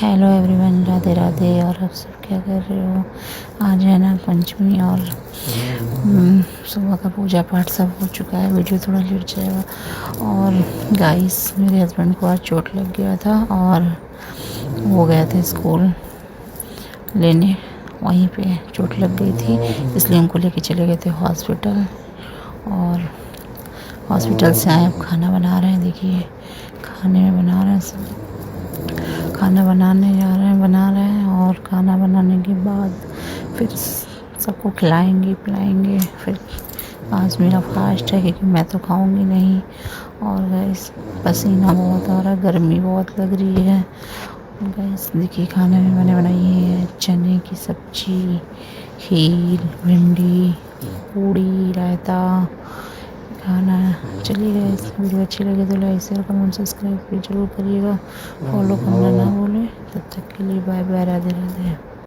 Hello everyone, Radhe Radhe. और आप सब क्या कर रहे हो? आज है ना पंचमी और सुबह का पूजा पाठ सब हो चुका है। वीडियो थोड़ा लेट जाएगा। और गाइस, मेरे हस्बैंड को आज चोट लग गया था और वो गए थे स्कूल लेने। वहीं पे चोट लग गई थी, इसलिए उनको लेके चले गए थे हॉस्पिटल। और हॉस्पिटल से आए, अब खाना बना रहे हैं। देखिए, खाने में बना रहे हैं सब। खाना बनाने जा रहे हैं, बना रहे हैं। और खाना बनाने के बाद फिर सबको खिलाएंगे पिलाएंगे। फिर आज मेरा फास्ट है क्योंकि मैं तो खाऊंगी नहीं। और गैस, पसीना बहुत आ रहा है, गर्मी बहुत लग रही है। गैस देखिए, खाने में मैंने बनाई है चने की सब्जी, खीर, भिंडी, पूड़ी, रायता खाना। चलिए गाइस, वीडियो अच्छी लगे तो लाइक शेयर कमेंट सब्सक्राइब जरूर करिएगा। फॉलो करना ना भूलें। तब तक के लिए बाय बाय, राधे राधे।